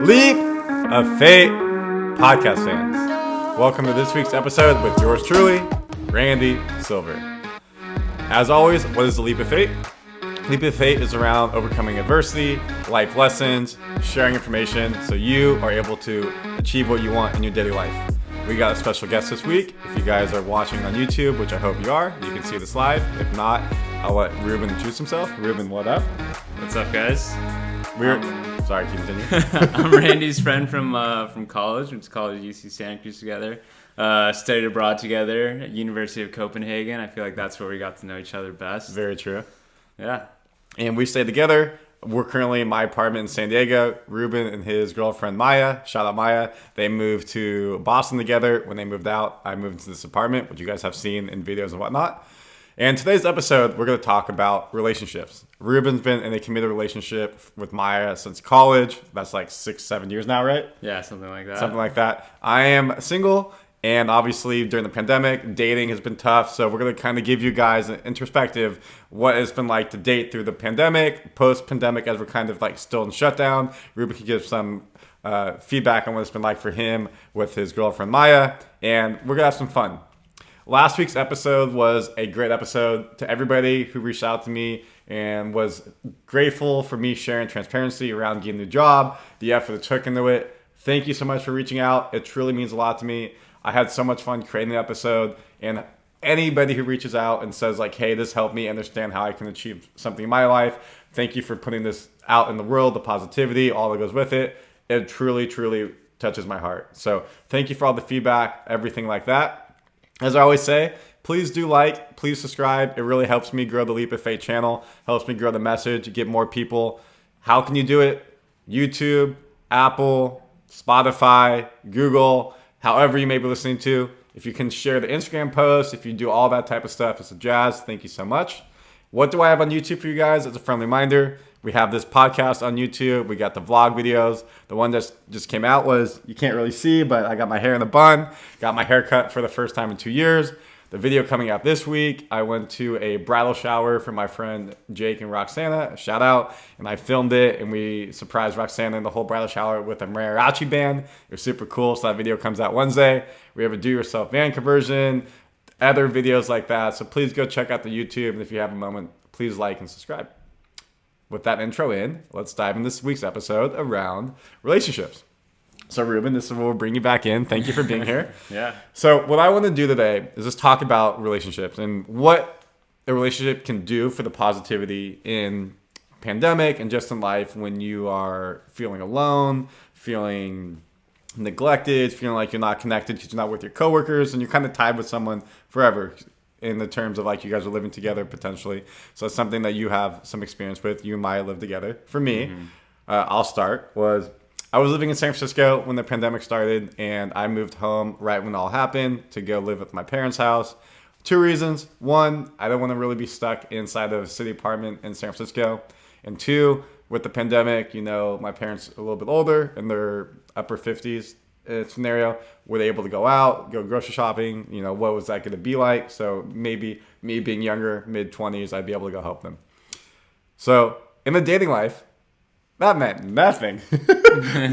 Leap of Fate podcast fans. Welcome to this week's episode with yours truly, Randy Silver. As always, what is the Leap of Fate? Leap of Fate is around overcoming adversity, life lessons, sharing information so you are able to achieve what you want in your daily life. We got a special guest this week. If you guys are watching on YouTube, which I hope you are, you can see this live. If not, I'll let Ruben introduce himself. Ruben, what up? What's up, guys? Sorry, continue. I'm Randy's friend from college. We went to college at UC Santa Cruz together. Studied abroad together at University of Copenhagen. I feel like that's where we got to know each other best. Very true. Yeah. And we stayed together. We're currently in my apartment in San Diego. Ruben and his girlfriend Maya, shout out Maya, they moved to Boston together. When they moved out, I moved into this apartment, which you guys have seen in videos and whatnot. And today's episode, we're going to talk about relationships. Ruben's been in a committed relationship with Maya since college. That's like 6-7 years now, right? Yeah, something like that. Something like that. I am single, and obviously during the pandemic, dating has been tough. So we're going to kind of give you guys an introspective what it's been like to date through the pandemic, post-pandemic, as we're kind of like still in shutdown. Ruben can give some feedback on what it's been like for him with his girlfriend Maya, and we're going to have some fun. Last week's episode was a great episode. To everybody who reached out to me and was grateful for me sharing transparency around getting a job, the effort it took into it. Thank you so much for reaching out. It truly means a lot to me. I had so much fun creating the episode, and anybody who reaches out and says like, hey, this helped me understand how I can achieve something in my life. Thank you for putting this out in the world, the positivity, all that goes with it. It truly, truly touches my heart. So thank you for all the feedback, everything like that. As I always say, please do like, please subscribe. It really helps me grow the Leap of Fate channel, helps me grow the message, get more people. How can you do it? YouTube, Apple, Spotify, Google, however you may be listening to. If you can share the Instagram post, if you do all that type of stuff, it's a jazz. Thank you so much. What do I have on YouTube for you guys? As a friendly reminder, we have this podcast on YouTube. We got the vlog videos. The one that just came out was, you can't really see, but I got my hair in a bun. Got my hair cut for the first time in 2 years. The video coming out this week, I went to a bridal shower for my friend Jake and Roxana. Shout out. And I filmed it, and we surprised Roxana and the whole bridal shower with a mariachi band. It was super cool. So that video comes out Wednesday. We have a do-yourself van conversion, other videos like that. So please go check out the YouTube. And if you have a moment, please like and subscribe. With that intro in, let's dive into this week's episode around relationships. So Ruben, this is where we'll bring you back in. Thank you for being here. Yeah. So what I want to do today is just talk about relationships and what a relationship can do for the positivity in pandemic and just in life when you are feeling alone, feeling neglected, feeling like you're not connected because you're not with your coworkers and you're kind of tied with someone forever. In the terms of like you guys are living together potentially. So it's something that you have some experience with. You and Maya live together. For me, I'll start, I was living in San Francisco when the pandemic started, and I moved home right when it all happened to go live at my parents' house. 2 reasons. 1, I don't want to really be stuck inside of a city apartment in San Francisco. And 2, with the pandemic, you know, my parents are a little bit older in their upper 50s. Scenario, were they able to go out, go grocery shopping? You know, what was that going to be like? So maybe me being younger, mid-20s, I'd be able to go help them. So in the dating life, that meant nothing.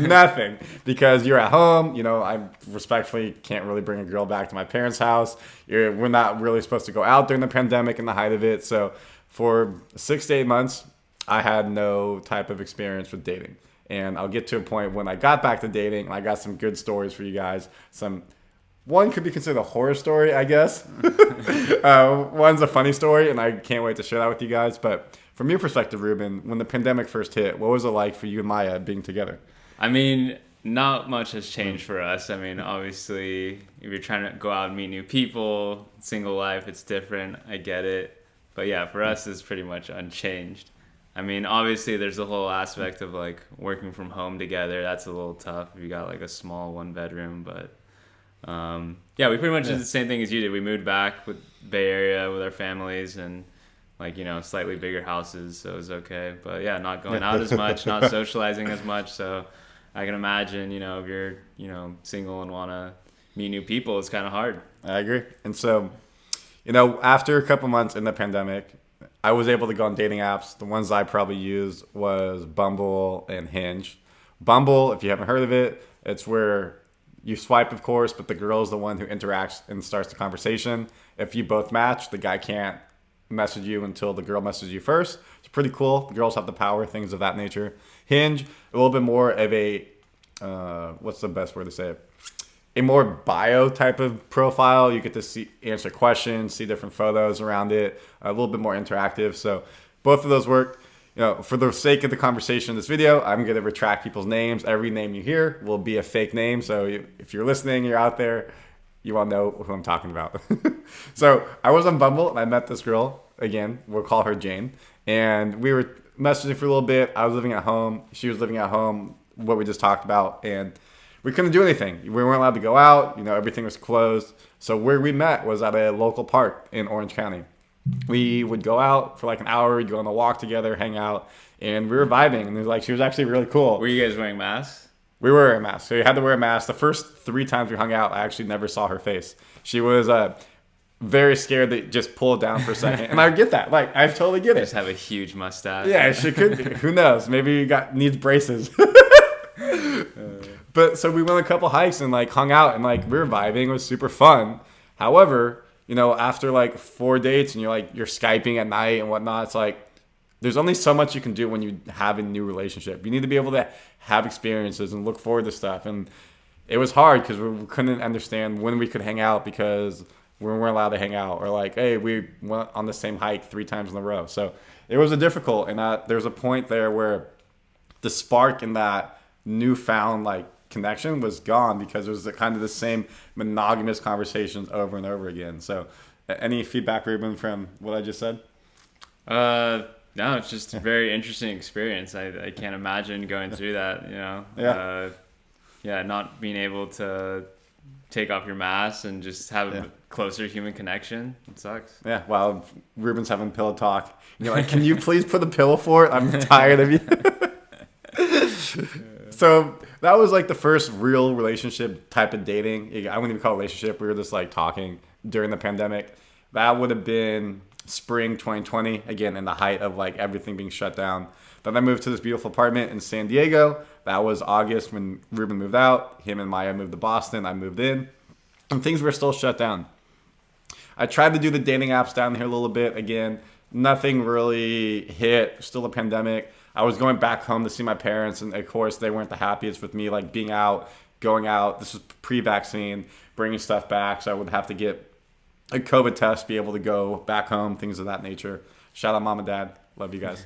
Nothing. Because you're at home, you know, I respectfully can't really bring a girl back to my parents' house. We're not really supposed to go out during the pandemic and the height of it. So for 6 to 8 months, I had no type of experience with dating. And I'll get to a point when I got back to dating, and I got some good stories for you guys. One could be considered a horror story, I guess. One's a funny story, and I can't wait to share that with you guys. But from your perspective, Ruben, when the pandemic first hit, what was it like for you and Maya being together? I mean, not much has changed for us. I mean, obviously, if you're trying to go out and meet new people, single life, it's different. I get it. But yeah, for us, it's pretty much unchanged. I mean, obviously, there's the whole aspect of, like, working from home together. That's a little tough if you got, like, a small one-bedroom. But, yeah, we pretty much did the same thing as you did. We moved back with Bay Area with our families and, like, you know, slightly bigger houses, so it was okay. But, yeah, not going out as much, not socializing as much. So I can imagine, you know, if you're, you know, single and want to meet new people, it's kind of hard. I agree. And so, you know, after a couple months in the pandemic, I was able to go on dating apps. The ones I probably used was Bumble and Hinge. Bumble, if you haven't heard of it, it's where you swipe, of course, but the girl is the one who interacts and starts the conversation. If you both match, the guy can't message you until the girl messages you first. It's pretty cool. The girls have the power, things of that nature. Hinge, a little bit more of a, what's the best word to say it? A more bio type of profile. You get to answer questions, see different photos around it, a little bit more interactive. So both of those work. For the sake of the conversation in this video, I'm going to retract people's names. Every name you hear will be a fake name. So if you're listening, you're out there, you all know who I'm talking about. So I was on Bumble and I met this girl. Again, we'll call her Jane. And we were messaging for a little bit. I was living at home. She was living at home, what we just talked about. And we couldn't do anything. We weren't allowed to go out. Everything was closed. So where we met was at a local park in Orange County. We would go out for like an hour. We'd go on a walk together, hang out, and we were vibing. And she was actually really cool. Were you guys wearing masks? We were wearing masks. So you had to wear a mask. The first 3 times we hung out, I actually never saw her face. She was very scared to just pull it down for a second. And I get that. I totally get it. Just have a huge mustache. Yeah, she could. Who knows? Maybe you needs braces. But so we went on a couple hikes and hung out and we were vibing. It was super fun. However, after 4 dates and you're Skyping at night and whatnot, it's there's only so much you can do when you have a new relationship. You need to be able to have experiences and look forward to stuff. And it was hard because we couldn't understand when we could hang out because we weren't allowed to hang out. Or hey, we went on the same hike 3 times in a row. So it was difficult. And there's a point there where the spark in that newfound connection was gone because it was kind of the same monogamous conversations over and over again. So any feedback, Ruben, from what I just said? No, it's just a very interesting experience. I can't imagine going through that, not being able to take off your mask and just have a closer human connection. It sucks. Yeah, while Ruben's having pillow talk. You're can you please put a pillow fort? I'm tired of you. So that was the first real relationship type of dating. I wouldn't even call it a relationship. We were just talking during the pandemic. That would have been spring 2020, again, in the height of everything being shut down. Then I moved to this beautiful apartment in San Diego. That was August when Ruben moved out. Him and Maya moved to Boston. I moved in. And things were still shut down. I tried to do the dating apps down here a little bit. Again, nothing really hit. Still a pandemic. I was going back home to see my parents, and of course they weren't the happiest with me being out, going out. This was pre-vaccine, bringing stuff back, so I would have to get a COVID test, be able to go back home, things of that nature. Shout out mom and dad, love you guys.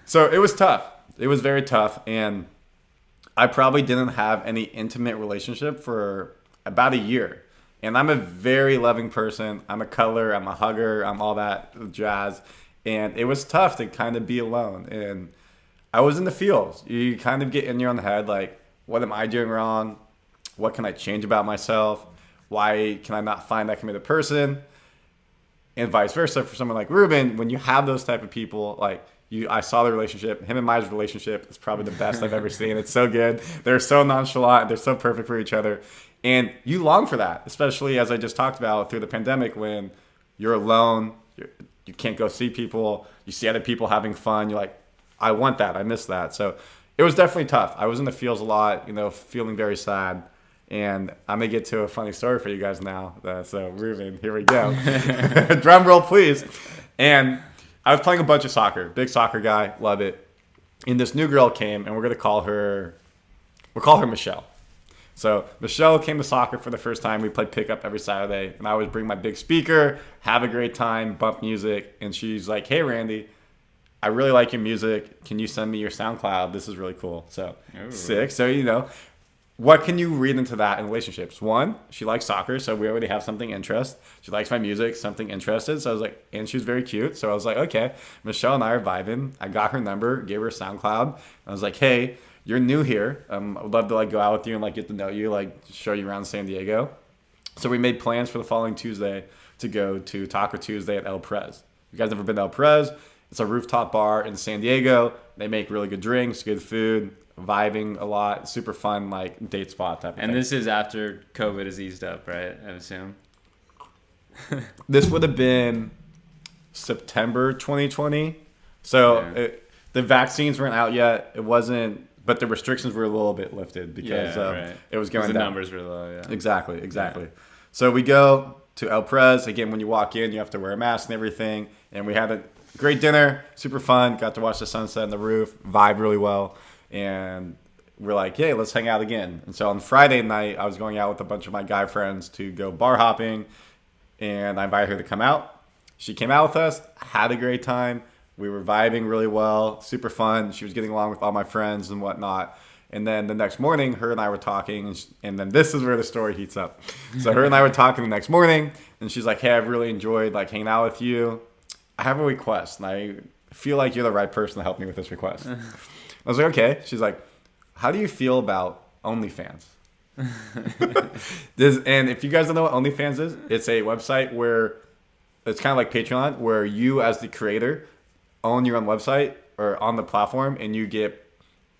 So it was tough. It was very tough, and I probably didn't have any intimate relationship for about a year. And I'm a very loving person. I'm a cuddler. I'm a hugger. I'm all that jazz. And it was tough to kind of be alone. And I was in the feels. You kind of get in your own head, what am I doing wrong? What can I change about myself? Why can I not find that committed person? And vice versa for someone like Ruben, when you have those type of people, I saw the relationship. Him and Maya's relationship is probably the best I've ever seen. It's so good. They're so nonchalant. They're so perfect for each other. And you long for that, especially as I just talked about through the pandemic when you're alone, you can't go see people. You see other people having fun. You're I want that. I miss that. So it was definitely tough. I was in the feels a lot, feeling very sad. And I'm going to get to a funny story for you guys now. So Ruben, here we go. Drum roll, please. And I was playing a bunch of soccer. Big soccer guy. Love it. And this new girl came, and we'll call her Michelle. So Michelle came to soccer for the first time. We played pickup every Saturday, and I always bring my big speaker, have a great time, bump music. And she's like, "Hey, Randy, I really like your music. Can you send me your SoundCloud? This is really cool." So sick. So what can you read into that in relationships? One, she likes soccer, so we already have something interest. She likes my music, something interested. So I was and she was very cute. So I was okay, Michelle and I are vibing. I got her number, gave her a SoundCloud. I was hey, you're new here. I would love to go out with you and get to know you, show you around San Diego. So we made plans for the following Tuesday to go to Taco Tuesday at El Prez. You guys ever been to El Prez? It's a rooftop bar in San Diego. They make really good drinks, good food, vibing a lot, super fun date spot type of thing. And this is after COVID is eased up, right? I assume. This would have been September 2020. So the vaccines weren't out yet. It wasn't but the restrictions were a little bit lifted because it was going the down. Numbers were low. Yeah. Exactly. Yeah. So we go to El Pres. Again, when you walk in, you have to wear a mask and everything. And we had a great dinner, super fun. Got to watch the sunset on the roof, vibe really well. And we're like, hey, let's hang out again. And so on Friday night, I was going out with a bunch of my guy friends to go bar hopping. And I invited her to come out. She came out with us, had a great time. We were vibing really well, super fun. She was getting along with all my friends and whatnot. And then the next morning, her and I were talking, and then this is where the story heats up. So her and I were talking the next morning, and she's like, hey, I've really enjoyed like hanging out with you. I have a request, and I feel like you're the right person to help me with this request. I was like, okay. She's like, how do you feel about OnlyFans? And if you guys don't know what OnlyFans is, it's a website where it's kind of like Patreon, where you as the creator own your own website or on the platform, and you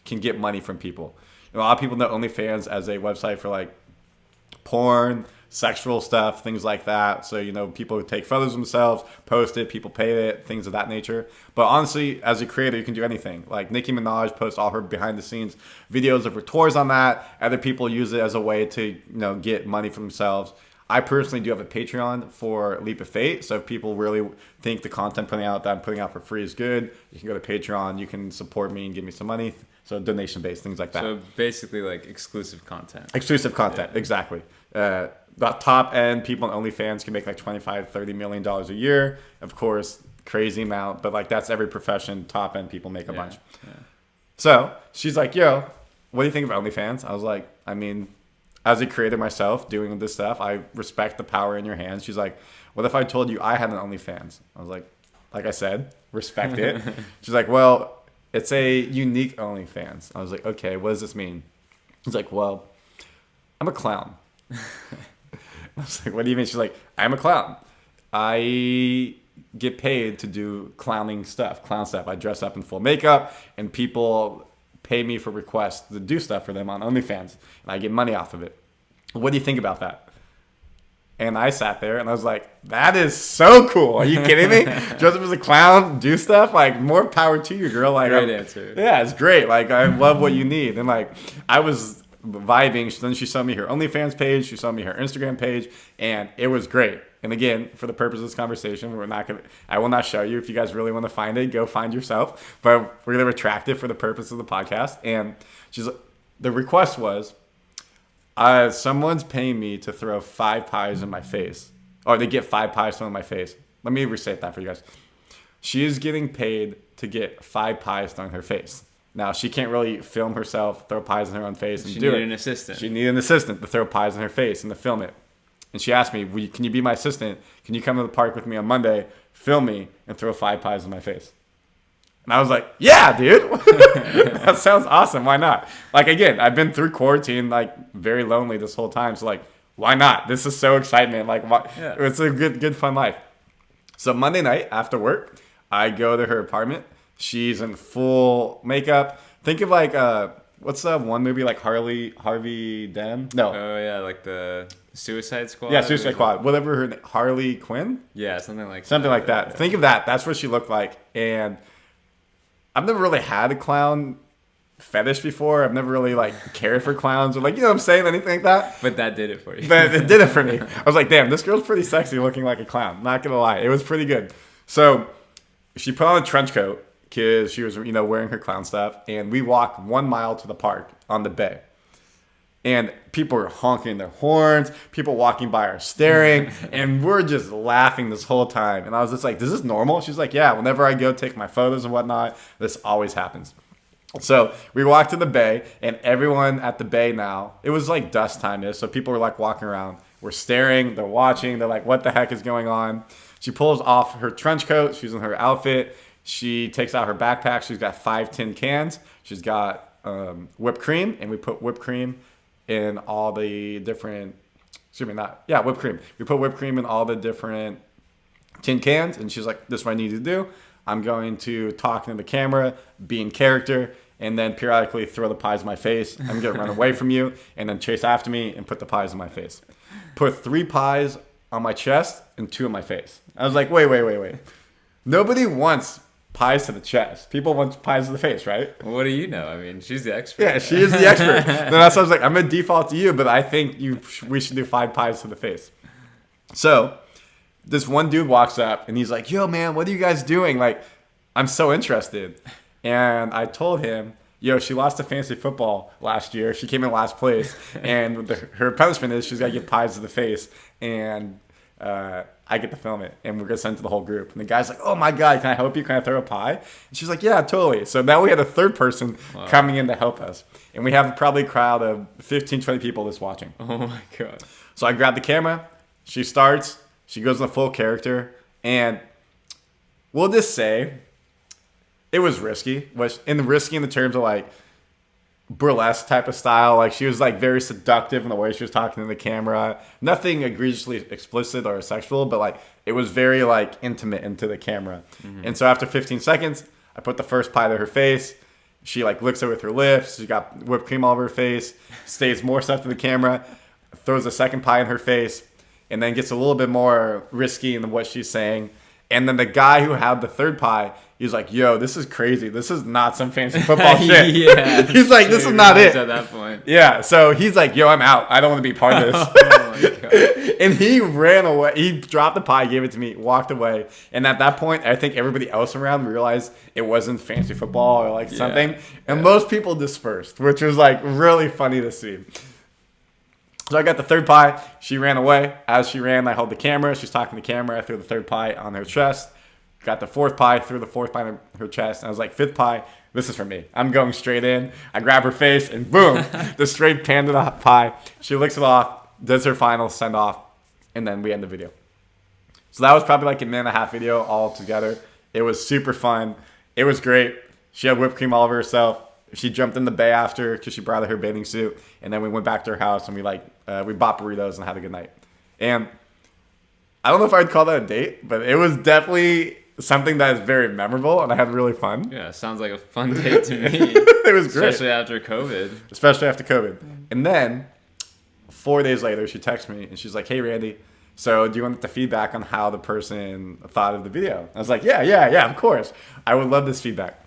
can get money from people. A lot of people know OnlyFans as a website for like porn, sexual stuff, things like that. So, people take photos of themselves, post it, people pay it, things of that nature. But honestly, as a creator, you can do anything. Like Nicki Minaj posts all her behind the scenes videos of her tours on that. Other people use it as a way to, get money for themselves. I personally do have a Patreon for Leap of Fate. So if people really think the content that I'm putting out for free is good, you can go to Patreon. You can support me and give me some money. So donation-based, things like that. So basically like exclusive content. Exclusive content, yeah. Exactly. The top end people on OnlyFans can make like $25-30 million a year. Of course, crazy amount. But like that's every profession. Top end people make a bunch. Yeah. So she's like, yo, what do you think of OnlyFans? I was like, I mean, as a creator myself doing this stuff, I respect the power in your hands. She's like, what if I told you I had an OnlyFans? I was like I said, respect it. She's like, well, it's a unique OnlyFans. I was like, okay, what does this mean? He's like, well, I'm a clown. I was like, what do you mean? She's like, I'm a clown. I get paid to do clown stuff. I dress up in full makeup, and people pay me for requests to do stuff for them on OnlyFans, and I get money off of it. What do you think about that? And I sat there and I was like, that is so cool. Are you kidding me? Dress up as a clown, do stuff? Like, more power to you, girl. Like, great answer. Yeah, it's great. Like, I love what you need. And like, I was vibing. Then she showed me her OnlyFans page. She showed me her Instagram page, and it was great. And again, for the purpose of this conversation, I will not show you. If you guys really want to find it, go find yourself. But we're going to retract it for the purpose of the podcast. And the request was, someone's paying me to throw 5 pies in my face, or to get 5 pies thrown in my face. Let me restate that for you guys. She is getting paid to get 5 pies thrown in her face. Now, she can't really film herself, throw pies in her own face, and do it. She needed an assistant. She needed an assistant to throw pies in her face and to film it. And she asked me, can you be my assistant? Can you come to the park with me on Monday, film me, and throw 5 pies in my face? And I was like, yeah, dude. That sounds awesome. Why not? Like, again, I've been through quarantine, like, very lonely this whole time. So, like, why not? This is so excitement. Like, yeah. It's a good, fun life. So Monday night after work, I go to her apartment. She's in full makeup. Think of, like, what's that one movie, like Harvey Dent? No. Oh, yeah, like the Suicide Squad? Yeah, Suicide Squad. Whatever her name, Harley Quinn? Yeah, something like that. Yeah. Think of that. That's what she looked like. And I've never really had a clown fetish before. I've never really like cared for clowns or like, you know what I'm saying, anything like that. But that did it for you. But it did it for me. I was like, damn, this girl's pretty sexy looking like a clown. Not gonna lie, it was pretty good. So she put on a trench coat because she was, wearing her clown stuff, and we walked 1 mile to the park on the bay. And people were honking their horns. People walking by are staring. And we're just laughing this whole time. And I was just like, is this normal? She's like, yeah, whenever I go take my photos and whatnot, this always happens. So we walked to the bay, and everyone at the bay now, it was like dusk time. So people were like walking around. We're staring. They're watching. They're like, what the heck is going on? She pulls off her trench coat. She's in her outfit. She takes out her backpack. She's got 5 tin cans. She's got whipped cream, and we put whipped cream in all the different, whipped cream. We put whipped cream in all the different tin cans, and she's like, this is what I need to do. I'm going to talk into the camera, be in character, and then periodically throw the pies in my face. I'm going to run away from you, and then chase after me and put the pies in my face. Put 3 pies on my chest and 2 in my face. I was like, wait. Nobody wants pies to the chest. People want pies to the face, right? Well, what do you know? I mean, she's the expert. Yeah, she is the expert. Then that's why I was like, I'm gonna default to you, but I think we should do 5 pies to the face. So this one dude walks up and he's like, yo man, what are you guys doing? Like, I'm so interested. And I told him, yo, she lost to fantasy football last year. She came in last place, and her punishment is she's got to get pies to the face, and I get to film it, and we're going to send it to the whole group. And the guy's like, oh my God, can I help you? Can I throw a pie? And she's like, yeah, totally. So now we had a third person coming in to help us. And we have probably a crowd of 15, 20 people that's watching. Oh my God. So I grab the camera. She starts. She goes in full character. And we'll just say it was risky. Risky in the terms of like burlesque type of style. Like she was like very seductive in the way she was talking to the camera. Nothing egregiously explicit or sexual, but like it was very like intimate into the camera. Mm-hmm. And so after 15 seconds, I put the first pie to her face. She like licks it with her lips. She got whipped cream all over her face. Stays more stuff to the camera. Throws a second pie in her face. And then gets a little bit more risky in what she's saying. And then the guy who had the third pie, he's like, yo, this is crazy. This is not some fancy football shit. Yeah, he's like, this is not it. At that point. Yeah. So he's like, yo, I'm out. I don't want to be part of this. Oh my God. And he ran away. He dropped the pie, gave it to me, walked away. And at that point, I think everybody else around realized it wasn't fancy football or like something. And most people dispersed, which was like really funny to see. So I got the third pie. She ran away. As she ran, I held the camera. She's talking to the camera. I threw the third pie on her chest. Got the fourth pie. Threw the fourth pie on her chest. And I was like, fifth pie, this is for me. I'm going straight in. I grab her face and boom, the straight pan to the pie. She licks it off, does her final send off, and then we end the video. So that was probably like a minute and a half video all together. It was super fun. It was great. She had whipped cream all over herself. She jumped in the bay after because she brought her bathing suit, and then we went back to her house and we bought burritos and had a good night. And I don't know if I'd call that a date, but it was definitely something that is very memorable, and I had really fun. Yeah, sounds like a fun date to me. It was great, especially after COVID. And then 4 days later, she texts me and she's like, "Hey, Randy, so do you want the feedback on how the person thought of the video?" I was like, "Yeah, of course. I would love this feedback."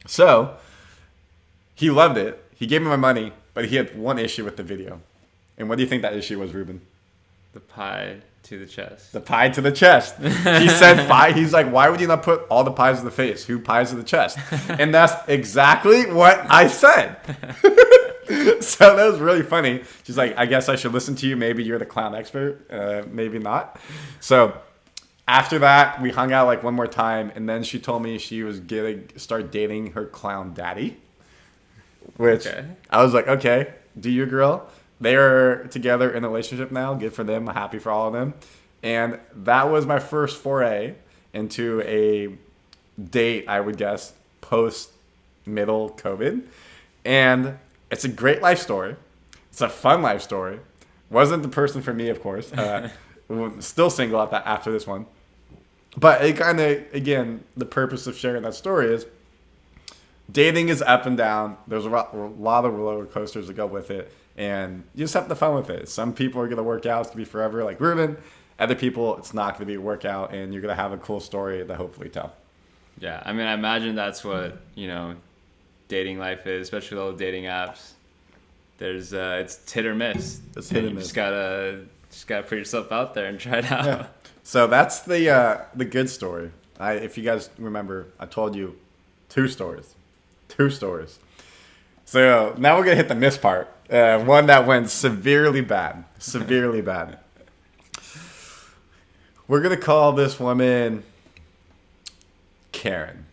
So he loved it. He gave me my money, but he had one issue with the video. And what do you think that issue was, Ruben? The pie to the chest. The pie to the chest. He said pie. He's like, why would you not put all the pies to the face? Who pies to the chest? And that's exactly what I said. So that was really funny. She's like, I guess I should listen to you. Maybe you're the clown expert. Maybe not. So after that, we hung out like one more time. And then she told me she was going to start dating her clown daddy. Which I was like, okay, do you, girl? They are together in a relationship now. Good for them. I'm happy for all of them. And that was my first foray into a date, I would guess, post-middle COVID. And it's a great life story. It's a fun life story. Wasn't the person for me, of course. Still single after this one. But it kind of, again, the purpose of sharing that story is dating is up and down. There's a lot of roller coasters that go with it. And you just have to have fun with it. Some people are going to work out. It's going to be forever, like Ruben. Other people, it's not going to be a workout. And you're going to have a cool story to hopefully tell. Yeah, I mean, I imagine that's what, dating life is, especially with all the dating apps. There's, it's hit or miss. It's hit or miss. Just gotta put yourself out there and try it out. Yeah. So that's the good story. If you guys remember, I told you 2 stories. 2 stories. So now we're going to hit the miss part. One that went severely bad. Severely bad. We're going to call this woman Karen.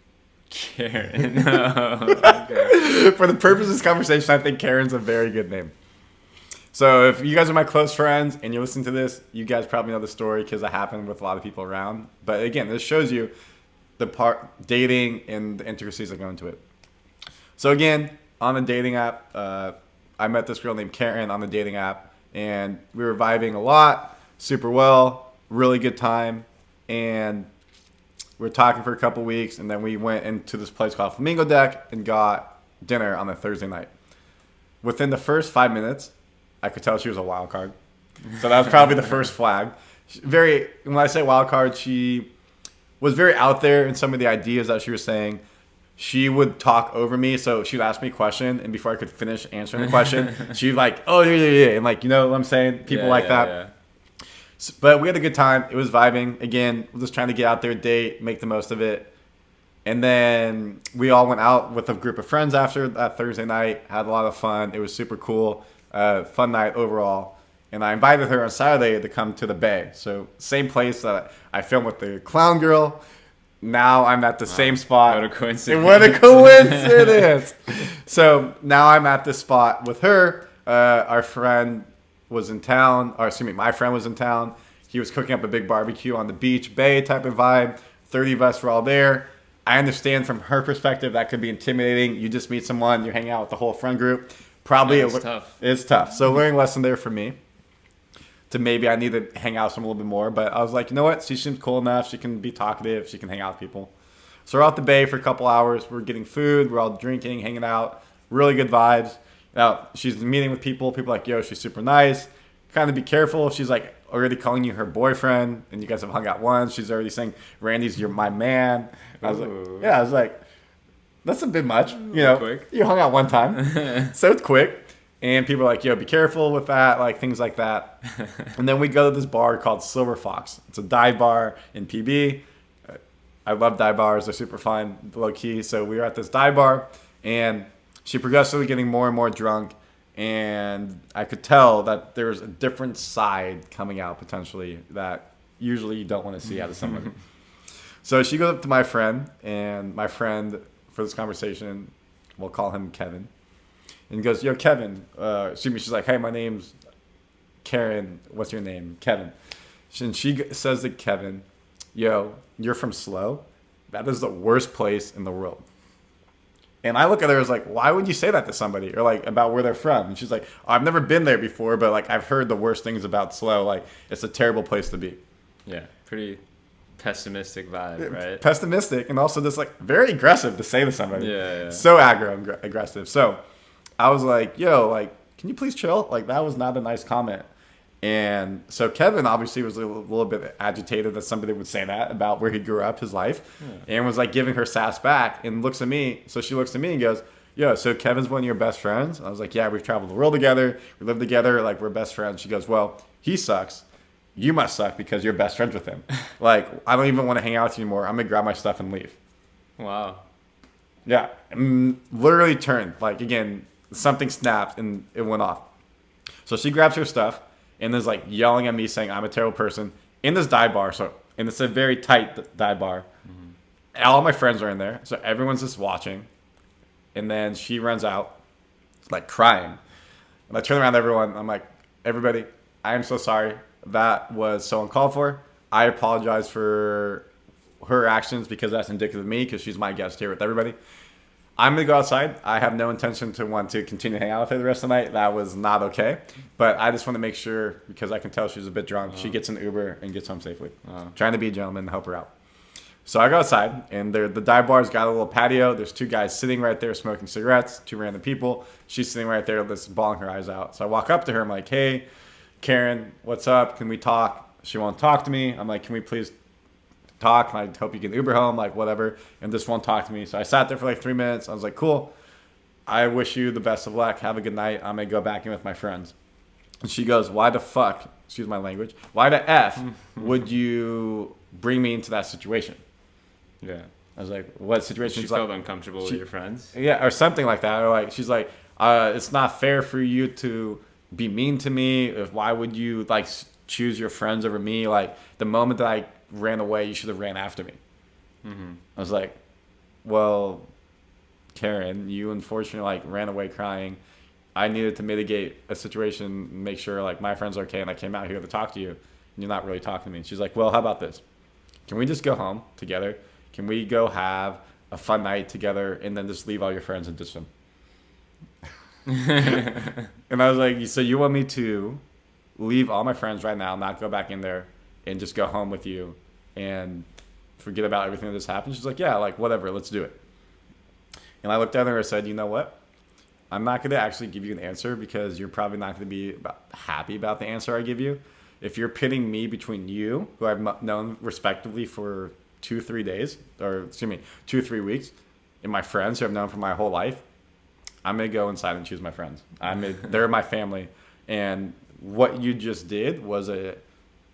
Karen. Oh, okay. For the purpose of this conversation, I think Karen's a very good name. So if you guys are my close friends and you listen to this, you guys probably know the story because it happened with a lot of people around. But again, this shows you the part dating and the intricacies that go into it. So again, on a dating app, I met this girl named Karen on the dating app, and we were vibing a lot, super well, really good time, and we were talking for a couple weeks, and then we went into this place called Flamingo Deck and got dinner on a Thursday night. Within the first 5 minutes, I could tell she was a wild card. So that was probably the first flag. When I say wild card, she was very out there in some of the ideas that she was saying. She would talk over me, so she would ask me a question, and before I could finish answering the question, she'd like, oh, yeah, and like, you know what I'm saying? People like that. Yeah. But we had a good time. It was vibing. Again, we're just trying to get out there, date, make the most of it. And then we all went out with a group of friends after that Thursday night, had a lot of fun. It was super cool. Fun night overall. And I invited her on Saturday to come to the Bay. So same place that I filmed with the clown girl. Now I'm at the same spot. What a coincidence. What a coincidence. So now I'm at this spot with her. Our friend was in town. Or excuse me, my friend was in town. He was cooking up a big barbecue on the beach, Bay type of vibe. 30 of us were all there. I understand from her perspective that could be intimidating. You just meet someone, you're hanging out with the whole friend group. Probably it's tough. It's tough. So learning lesson there for me. To maybe I need to hang out with them a little bit more. But I was like, you know what? She seems cool enough. She can be talkative. She can hang out with people. So we're out the Bay for a couple hours. We're getting food. We're all drinking, hanging out. Really good vibes. Now, she's meeting with people. People are like, yo, she's super nice. Kind of be careful. She's like already calling you her boyfriend. And you guys have hung out once. She's already saying, Randy's you're my man. I was like, that's a bit much. You know, quick. You hung out one time. So it's quick. And people are like, yo, be careful with that, like things like that. And then we go to this bar called Silver Fox. It's a dive bar in PB. I love dive bars. They're super fun, low key. So we were at this dive bar, and she progressively getting more and more drunk. And I could tell that there's a different side coming out potentially that usually you don't want to see out of somebody. So she goes up to my friend, and my friend, for this conversation, we'll call him Kevin. And goes, yo, Kevin. She's like, hey, my name's Karen. What's your name? Kevin. And she says to Kevin, yo, you're from Slow? That is the worst place in the world. And I look at her as like, why would you say that to somebody? Or like about where they're from? And she's like, oh, I've never been there before, but like I've heard the worst things about Slow. Like it's a terrible place to be. Yeah, pretty pessimistic vibe, right? Pessimistic, and also just like very aggressive to say to somebody. Yeah. So aggressive. So I was like, yo, like, can you please chill? Like, that was not a nice comment. And so Kevin obviously was a little bit agitated that somebody would say that about where he grew up, his life, and was like giving her sass back and looks at me. So she looks at me and goes, yo, so Kevin's one of your best friends? And I was like, yeah, we've traveled the world together. We live together. Like, we're best friends. She goes, well, he sucks. You must suck because you're best friends with him. Like, I don't even want to hang out with you anymore. I'm going to grab my stuff and leave. Wow. Yeah. Literally turned. Like, again, something snapped and it went off. So she grabs her stuff and is like yelling at me saying I'm a terrible person in this dive bar. And it's a very tight dive bar. Mm-hmm. All my friends are in there. So everyone's just watching. And then she runs out like crying. And I turn around to everyone. I'm like, everybody, I am so sorry. That was so uncalled for. I apologize for her actions because that's indicative of me because she's my guest here with everybody. I'm going to go outside. I have no intention to want to continue to hang out with her the rest of the night. That was not okay. But I just want to make sure, because I can tell she's a bit drunk, she gets an Uber and gets home safely. Trying to be a gentleman and help her out. So I go outside, and the dive bar's got a little patio. There's two guys sitting right there smoking cigarettes, two random people. She's sitting right there just bawling her eyes out. So I walk up to her. I'm like, hey, Karen, what's up? Can we talk? She won't talk to me. I'm like, can we please talk? And I hope you can Uber home, like whatever. And just won't talk to me. So I sat there for like 3 minutes. I was like, cool. I wish you the best of luck. Have a good night. I'm going to go back in with my friends. And she goes, why the fuck, excuse my language, why the F would you bring me into that situation? Yeah. I was like, what situation? She felt uncomfortable with your friends? Yeah, or something like that. Or like, she's like, it's not fair for you to be mean to me. Why would you like choose your friends over me? Like the moment that I ran away, you should have ran after me. Mm-hmm. I was like, well, Karen, you unfortunately like ran away crying. I needed to mitigate a situation, make sure like my friends are okay, and I came out here to talk to you, and you're not really talking to me. She's like, well, how about this? Can we just go home together? Can we go have a fun night together and then just leave all your friends and ditch them? And I was like, so you want me to leave all my friends right now, not go back in there, and just go home with you and forget about everything that just happened? She's like, yeah, like whatever, let's do it. And I looked at her and said, you know what? I'm not going to actually give you an answer because you're probably not going to be happy about the answer I give you. If you're pitting me between you, who I've known respectively for 2-3 days, or excuse me, 2-3 weeks, and my friends who I've known for my whole life, I'm gonna go inside and choose my friends. They're my family, and what you just did was a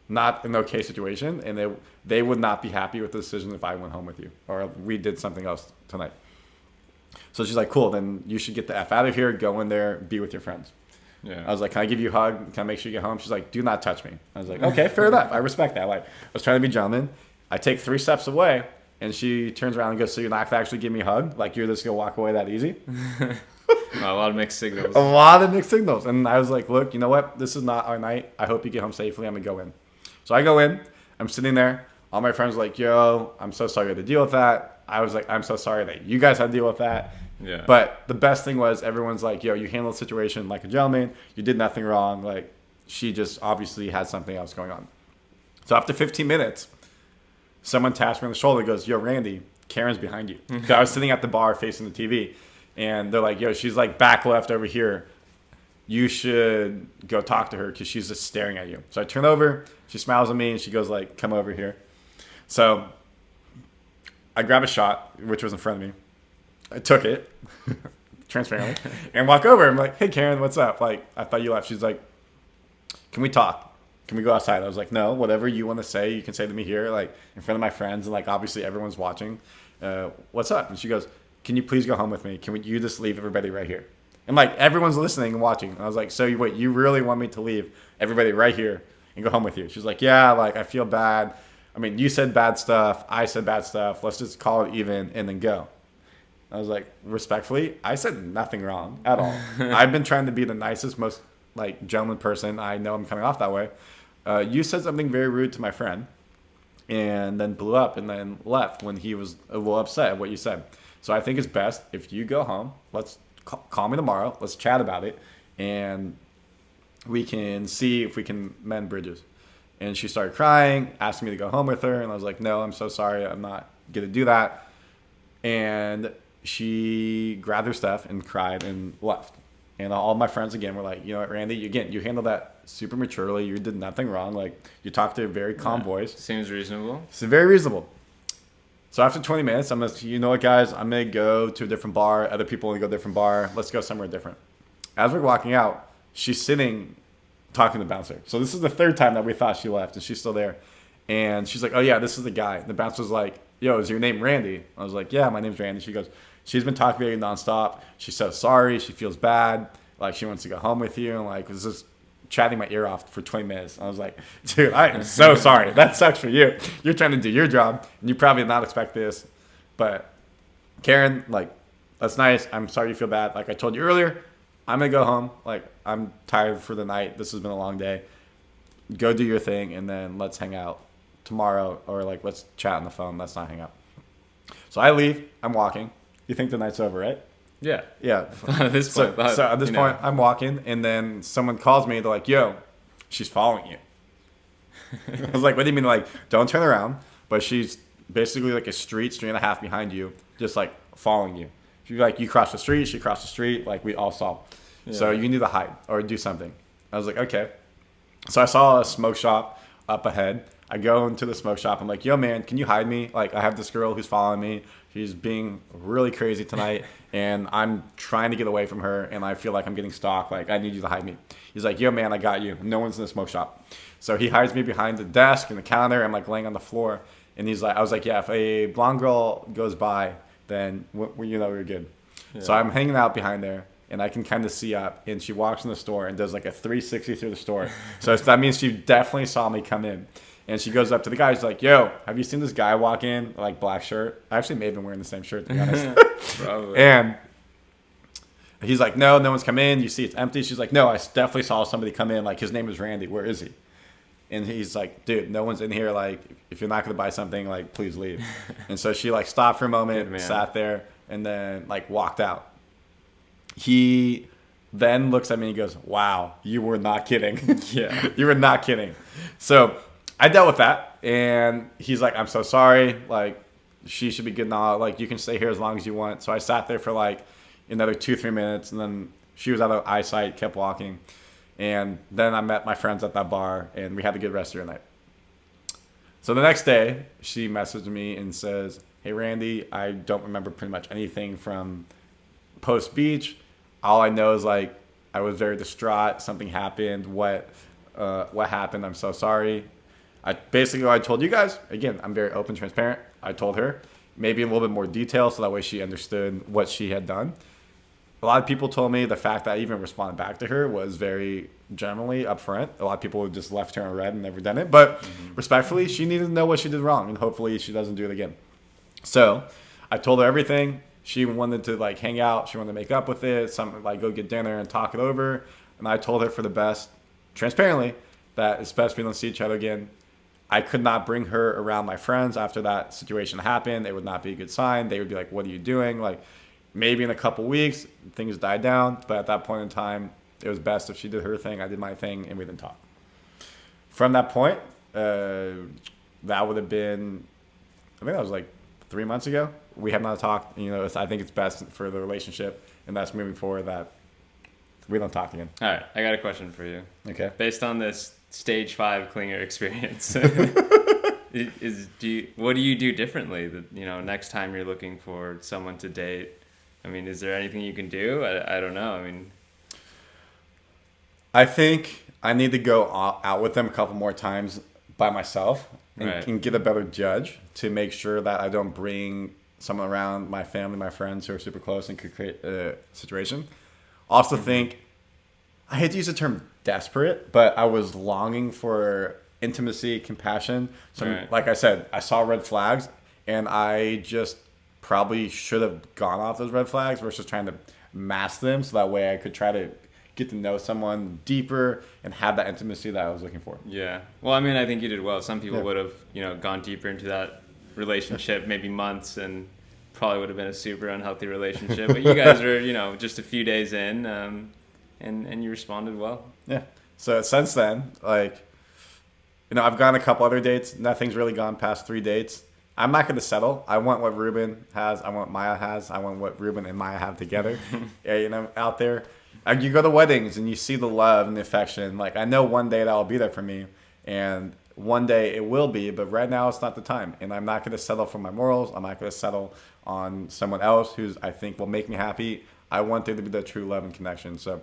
not an okay situation, and they would not be happy with the decision if I went home with you or we did something else tonight. So she's like, cool, then you should get the F out of here, go in there, be with your friends. Yeah. I was like, can I give you a hug? Can I make sure you get home? She's like, do not touch me. I was like, okay, fair enough. I respect that. Like, I was trying to be a gentleman. I take 3 steps away, and she turns around and goes, so you're not going to actually give me a hug? Like, you're just going to walk away that easy? A lot of mixed signals. A lot of mixed signals. And I was like, look, you know what? This is not our night. I hope you get home safely. I'm going to go in. So I go in. I'm sitting there. All my friends are like, yo, I'm so sorry you had to deal with that. I was like, I'm so sorry that you guys had to deal with that. Yeah. But the best thing was everyone's like, yo, you handled the situation like a gentleman. You did nothing wrong. Like, she just obviously had something else going on. So after 15 minutes, someone taps me on the shoulder and goes, yo, Randy, Karen's behind you. I was sitting at the bar facing the TV. And they're like, yo, she's like back left over here. You should go talk to her because she's just staring at you. So I turn over. She smiles at me and she goes like, come over here. So I grab a shot, which was in front of me. I took it transparently and walk over. I'm like, hey, Karen, what's up? Like, I thought you left. She's like, can we talk? Can we go outside? I was like, no, whatever you want to say, you can say to me here, like in front of my friends. And like, obviously everyone's watching. What's up? And she goes, can you please go home with me? You just leave everybody right here? And like, everyone's listening and watching. And I was like, so wait, you really want me to leave everybody right here and go home with you? She's like, yeah, like I feel bad. I mean, you said bad stuff. I said bad stuff. Let's just call it even and then go. I was like, respectfully, I said nothing wrong at all. I've been trying to be the nicest, most like gentleman person. I know I'm coming off that way. You said something very rude to my friend and then blew up and then left when he was a little upset at what you said. So I think it's best if you go home. Let's call me tomorrow. Let's chat about it. And we can see if we can mend bridges. And she started crying, asking me to go home with her. And I was like, no, I'm so sorry. I'm not going to do that. And she grabbed her stuff and cried and left. And all my friends again were like, you know what, Randy, you handled that super maturely. You did nothing wrong. Like, you talked to a very calm voice. Seems reasonable. It's very reasonable. So after 20 minutes, I'm like, you know what, guys? I'm going to go to a different bar. Other people want to go to a different bar. Let's go somewhere different. As we're walking out, she's sitting talking to the bouncer. So this is the 3rd time that we thought she left, and she's still there. And she's like, oh, yeah, this is the guy. The bouncer's like, yo, is your name Randy? I was like, yeah, my name's Randy. She goes, she's been talking to you nonstop. She's so sorry. She feels bad. Like, she wants to go home with you. And, like, was just chatting my ear off for 20 minutes. I was like, dude, I am so sorry. That sucks for you. You're trying to do your job, and you probably did not expect this. But, Karen, like, that's nice. I'm sorry you feel bad. Like I told you earlier, I'm going to go home. Like, I'm tired for the night. This has been a long day. Go do your thing, and then let's hang out tomorrow, or, like, let's chat on the phone. Let's not hang out. So I leave. I'm walking. You think the night's over, right? Yeah. Yeah. At this point. So at this point, I'm walking, and then someone calls me. They're like, yo, she's following you. I was like, what do you mean? Like, don't turn around. But she's basically like a street and a half behind you, just like following you. She's like, you cross the street, she crossed the street, like we all saw. Yeah. So you need to hide or do something. I was like, okay. So I saw a smoke shop up ahead. I go into the smoke shop. I'm like, yo, man, can you hide me? Like, I have this girl who's following me. She's being really crazy tonight, and I'm trying to get away from her, and I feel like I'm getting stalked. Like, I need you to hide me. He's like, yo, man, I got you. No one's in the smoke shop. So he hides me behind the desk and the counter. I'm, like, laying on the floor. And he's like, I was like, yeah, if a blonde girl goes by, then, you know, we're good. Yeah. So I'm hanging out behind there, and I can kind of see up. And she walks in the store and does, like, a 360 through the store. So that means she definitely saw me come in. And she goes up to the guy. She's like, yo, have you seen this guy walk in, like, black shirt? I actually may have been wearing the same shirt, to be honest. Probably. And he's like, no one's come in. You see it's empty. She's like, no, I definitely saw somebody come in. Like, his name is Randy. Where is he? And he's like, dude, no one's in here. Like, if you're not going to buy something, like, please leave. And so she, like, stopped for a moment, sat there, and then, like, walked out. He then looks at me and he goes, wow, you were not kidding. Yeah. You were not kidding. So I dealt with that. And he's like, I'm so sorry. Like, she should be good now. Like, you can stay here as long as you want. So I sat there for, like, another 2-3 minutes. And then she was out of eyesight, kept walking. And then I met my friends at that bar, and we had a good rest of the night. So the next day, she messaged me and says, "Hey, Randy, I don't remember pretty much anything from post beach. All I know is like I was very distraught. Something happened. What happened? I'm so sorry." I told you guys. Again, I'm very open, transparent. I told her maybe a little bit more detail so that way she understood what she had done. A lot of people told me the fact that I even responded back to her was very generally upfront. A lot of people just left her in red and never done it. But respectfully, she needed to know what she did wrong, and hopefully she doesn't do it again. So I told her everything. She wanted to like hang out. She wanted to make up with it. Something like go get dinner and talk it over. And I told her for the best, transparently, that it's best we don't see each other again. I could not bring her around my friends after that situation happened. It would not be a good sign. They would be like, "What are you doing?" Like, maybe in a couple weeks, things died down. But at that point in time, it was best if she did her thing, I did my thing, and we didn't talk. From that point, that would have been, I think that was like 3 months ago. We have not talked. You know, I think it's best for the relationship, and that's moving forward that we don't talk again. All right, I got a question for you. Okay. Based on this stage 5 clinger experience, what do you do differently? That next time you're looking for someone to date. I mean, is there anything you can do? I don't know. I mean, I think I need to go out with them a couple more times by myself and get a better judge to make sure that I don't bring someone around my family, my friends who are super close and could create a situation. Also think, I hate to use the term desperate, but I was longing for intimacy, compassion. So like I said, I saw red flags and I just probably should have gone off those red flags versus trying to mask them so that way I could try to get to know someone deeper and have that intimacy that I was looking for. Yeah. Well, I mean, I think you did well. Some people would have, gone deeper into that relationship, maybe months, and probably would have been a super unhealthy relationship. But you guys are, just a few days in, and you responded well. Yeah. So since then, like, I've gone a couple other dates. Nothing's really gone past 3 dates. I'm not going to settle. I want what Ruben has. I want what Maya has. I want what Ruben and Maya have together. Out there. You go to weddings and you see the love and the affection. Like, I know one day that'll be there for me. And one day it will be. But right now it's not the time. And I'm not going to settle for my morals. I'm not going to settle on someone else who's, I think, will make me happy. I want there to be the true love and connection. So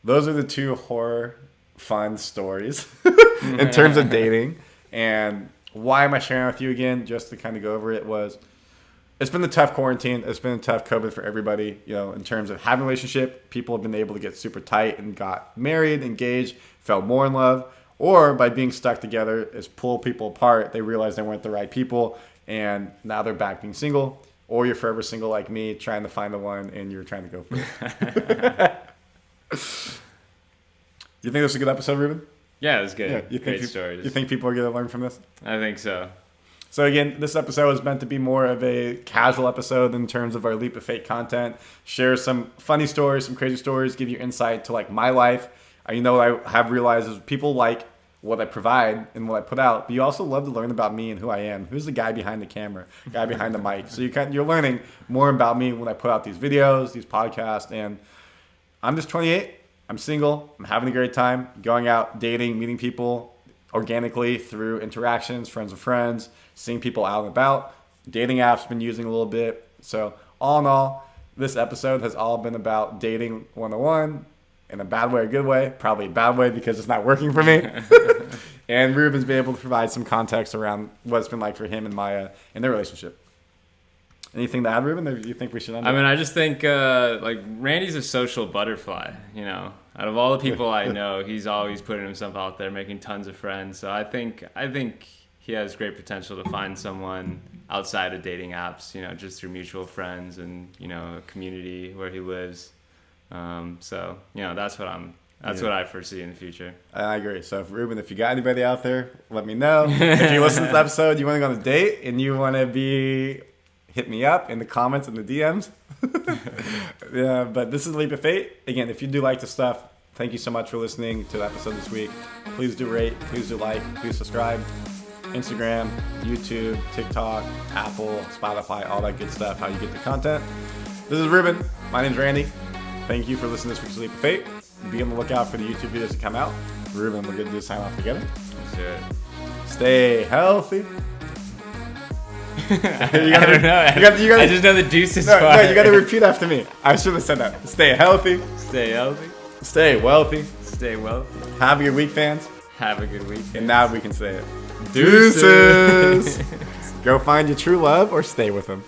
those are the 2 horror fun stories in terms of dating. And why am I sharing with you again? Just to kind of go over it was, it's been a tough quarantine. It's been a tough COVID for everybody. In terms of having a relationship, people have been able to get super tight and got married, engaged, fell more in love. Or by being stuck together, is pull people apart. They realize they weren't the right people, and now they're back being single. Or you're forever single like me, trying to find the one, and you're trying to go for it. You think this is a good episode, Ruben? Yeah, it was good. Yeah, Great stories. You think people are going to learn from this? I think so. So again, this episode was meant to be more of a casual episode in terms of our Leap of Fate content. Share some funny stories, some crazy stories, give you insight to like my life. What I have realized is people like what I provide and what I put out, but you also love to learn about me and who I am. Who's the guy behind the camera, guy behind the mic. So you're learning more about me when I put out these videos, these podcasts, and I'm just 28. I'm single. I'm having a great time, going out, dating, meeting people organically through interactions, friends of friends, seeing people out and about. Dating apps been using a little bit. So all in all, this episode has all been about dating 101 in a bad way or good way. Probably a bad way because it's not working for me. And Ruben's been able to provide some context around what it's been like for him and Maya in their relationship. Anything to add, Ruben? Or do you think we should end it? I mean, I just think Randy's a social butterfly. Out of all the people I know, he's always putting himself out there, making tons of friends. So I think he has great potential to find someone outside of dating apps. Just through mutual friends and a community where he lives. So that's what I foresee in the future. I agree. So Ruben, if you got anybody out there, let me know. If you listen to this episode, you want to go on a date and you want to hit me up in the comments and the DMs. Yeah, but this is Leap of Fate. Again, if you do like the stuff, thank you so much for listening to the episode this week. Please do rate, please do like, please subscribe. Instagram, YouTube, TikTok, Apple, Spotify, all that good stuff, how you get the content. This is Ruben. My name's Randy. Thank you for listening to this week's Leap of Fate. Be on the lookout for the YouTube videos to come out. Ruben, we're going to do a sign off together. Let's do it. Stay healthy. I don't know. I just know the deuces No, part. you gotta repeat after me. I should have said that. Stay healthy. Stay healthy. Stay wealthy. Stay wealthy. Have a good week, fans. Have a good week. And now we can say it. Deuces. Go find your true love or stay with them.